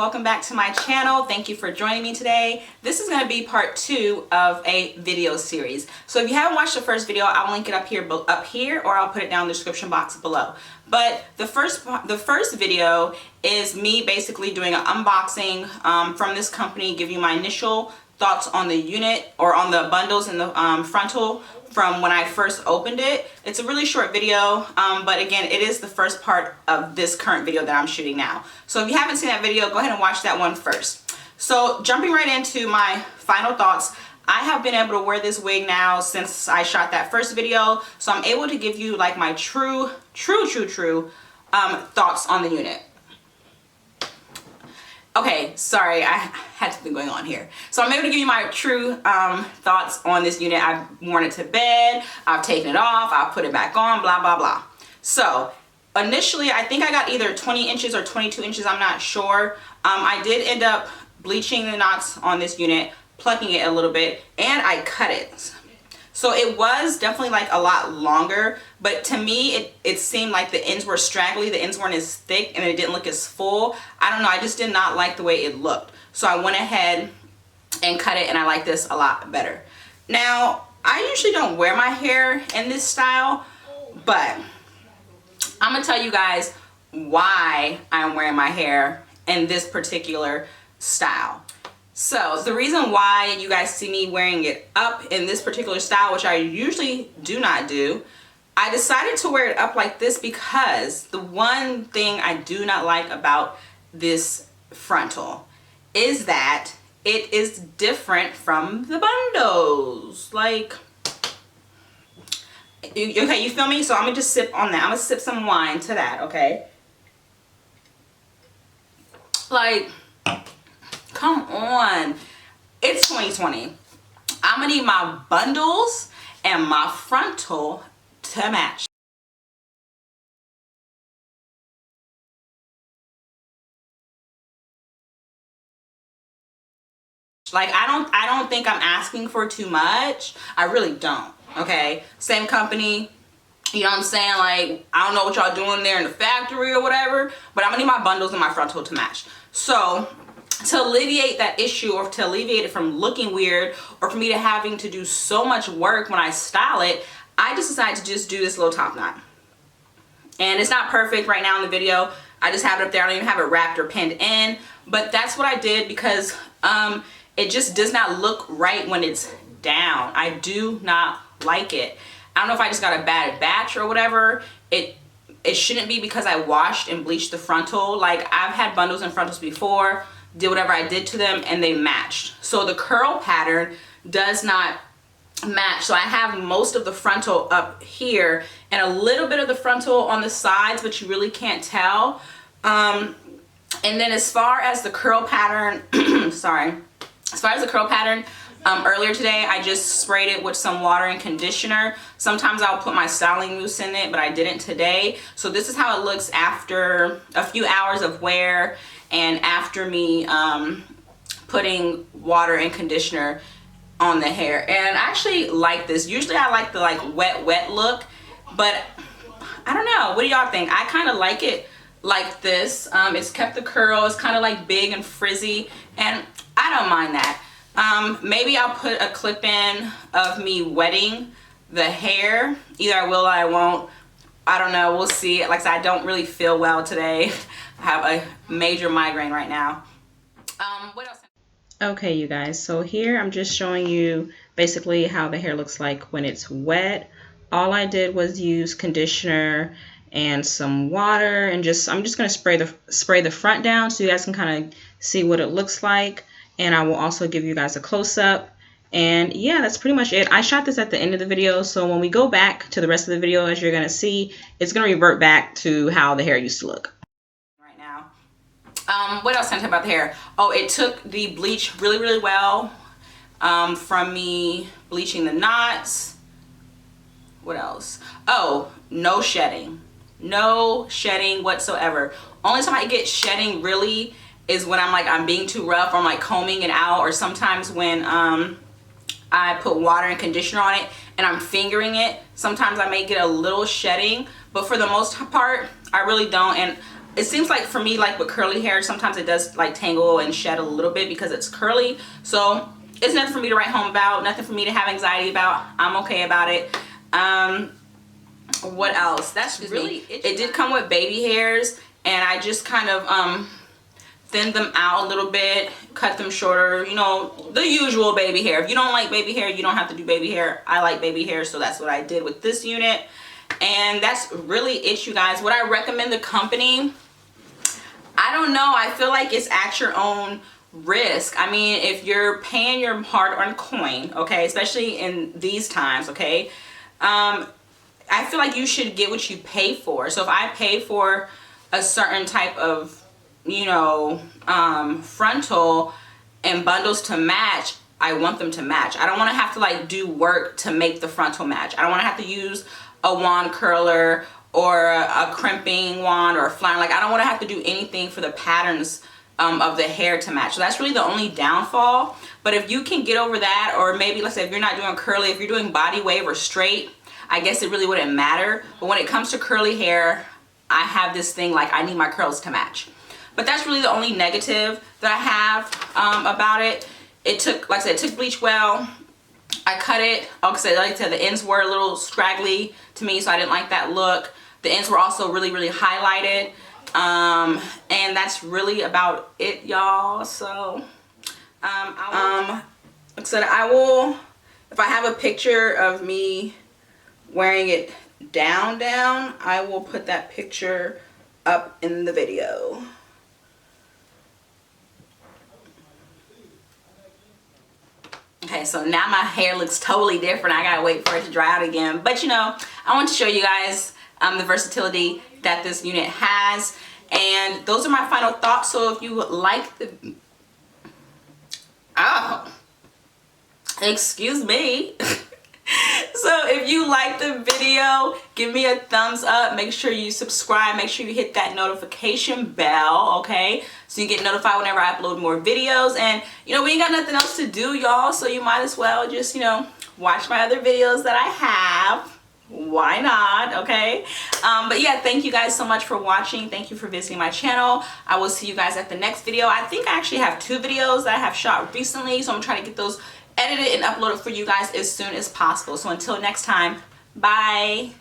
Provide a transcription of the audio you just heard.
welcome back to my channel. Thank you for joining me today. This is going to be part 2 of a video series. So if you haven't watched the first video, I'll link it up here or I'll put it down in the description box below. But the first video is me basically doing an unboxing from this company, give you my initial thoughts on the unit or on the bundles in the frontal from when I first opened it. It's a really short video, but again, it is the first part of this current video that I'm shooting now. So if you haven't seen that video, go ahead and watch that one first. So jumping right into my final thoughts, I have been able to wear this wig now since I shot that first video. So I'm able to give you like my true thoughts on the unit. Okay, sorry, I had something going on here. So I'm able to give you my true thoughts on this unit. I've worn it to bed, I've taken it off, I've put it back on, blah, blah, blah. So initially, I think I got either 20 inches or 22 inches, I'm not sure. I did end up bleaching the knots on this unit, plucking it a little bit, and I cut it. So it was definitely like a lot longer, but to me, it seemed like the ends were straggly, the ends weren't as thick, and it didn't look as full. I don't know, I just did not like the way it looked. So I went ahead and cut it, and I like this a lot better. Now, I usually don't wear my hair in this style, but I'm gonna tell you guys why I'm wearing my hair in this particular style. So the reason why you guys see me wearing it up in this particular style, which I usually do not do, I decided to wear it up like this because the one thing I do not like about this frontal is that it is different from the bundles. Like, okay, you feel me? So I'm gonna just sip on that. I'm gonna sip some wine to that, okay? Like, come on, it's 2020. I'm gonna need my bundles and my frontal to match. Like, I don't think I'm asking for too much. I really don't, okay? Same company, you know what I'm saying? Like, I don't know what y'all doing there in the factory or whatever, but I'm gonna need my bundles and my frontal to match. So to alleviate that issue, or to alleviate it from looking weird, or for me to having to do so much work when I style it, I just decided to just do this little top knot. And it's not perfect right now in the video. I just have it up there. I don't even have it wrapped or pinned in, but that's what I did because it just does not look right when it's down. I do not like it. I don't know if I just got a bad batch or whatever. It shouldn't be because I washed and bleached the frontal. Like, I've had bundles and frontals before, did whatever I did to them, and they matched. So the curl pattern does not match. So I have most of the frontal up here and a little bit of the frontal on the sides, but you really can't tell. And then as far as the curl pattern, sorry, as far as the curl pattern, earlier today I just sprayed it with some water and conditioner. Sometimes I'll put my styling mousse in it, but I didn't today. So this is how it looks after a few hours of wear and after me putting water and conditioner on the hair. And I actually like this. Usually I like the like wet look, but I don't know, what do y'all think? I kind of like it like this. It's kept the curl, it's kind of like big and frizzy, and I don't mind that. Maybe I'll put a clip in of me wetting the hair. Either I will or I won't. I don't know, we'll see. Like I said, I don't really feel well today. I have a major migraine right now. What else? Okay, you guys, so here I'm just showing you basically how the hair looks like when it's wet. All I did was use conditioner and some water, and I'm just gonna spray the front down so you guys can kind of see what it looks like. And I will also give you guys a close-up. And yeah, that's pretty much it. I shot this at the end of the video, so when we go back to the rest of the video, as you're gonna see, it's gonna revert back to how the hair used to look. Right now. What else can I tell about the hair? Oh, it took the bleach really well from me bleaching the knots. What else? Oh, no shedding. No shedding whatsoever. Only time I get shedding really is when I'm being too rough, or I'm like combing it out, or sometimes when I put water and conditioner on it and I'm fingering it, sometimes I may get a little shedding, but for the most part I really don't. And it seems like for me, like with curly hair, sometimes it does like tangle and shed a little bit because it's curly. So it's nothing for me to write home about, nothing for me to have anxiety about. I'm okay about it. What else? That's really it. Did come with baby hairs, and I just kind of thinned them out a little bit, cut them shorter, you know, the usual baby hair. If you don't like baby hair, you don't have to do baby hair. I like baby hair, so that's what I did with this unit. And that's really it, you guys. Would I recommend the company? I don't know. I feel like it's at your own risk. I mean, if you're paying your hard-earned coin, okay, especially in these times, okay, I feel like you should get what you pay for. So if I pay for a certain type of, you know, frontal and bundles to match, I want them to match. I don't want to have to like do work to make the frontal match. I don't want to have to use a wand curler or a crimping wand or a flat. Like, I don't want to have to do anything for the patterns of the hair to match. So that's really the only downfall. But if you can get over that, or maybe let's say if you're not doing curly, if you're doing body wave or straight, I guess it really wouldn't matter. But when it comes to curly hair, I have this thing like I need my curls to match. But that's really the only negative that I have about it. It took, like I said, it took bleach well. I cut it. Like I said, the ends were a little scraggly to me, so I didn't like that look. The ends were also really, really highlighted. And that's really about it, y'all. So, like I said, I will, if I have a picture of me wearing it down, I will put that picture up in the video. Okay, so now my hair looks totally different. I gotta wait for it to dry out again. But you know, I want to show you guys the versatility that this unit has. And those are my final thoughts. So if you like the... Oh, excuse me. So if you like the video, give me a thumbs up. Make sure you subscribe. Make sure you hit that notification bell, okay? So you get notified whenever I upload more videos. And, you know, we ain't got nothing else to do, y'all. So you might as well just, you know, watch my other videos that I have. Why not, okay? But yeah, thank you guys so much for watching. Thank you for visiting my channel. I will see you guys at the next video. I think I actually have 2 videos that I have shot recently. So I'm trying to get those edited and uploaded for you guys as soon as possible. So until next time, bye.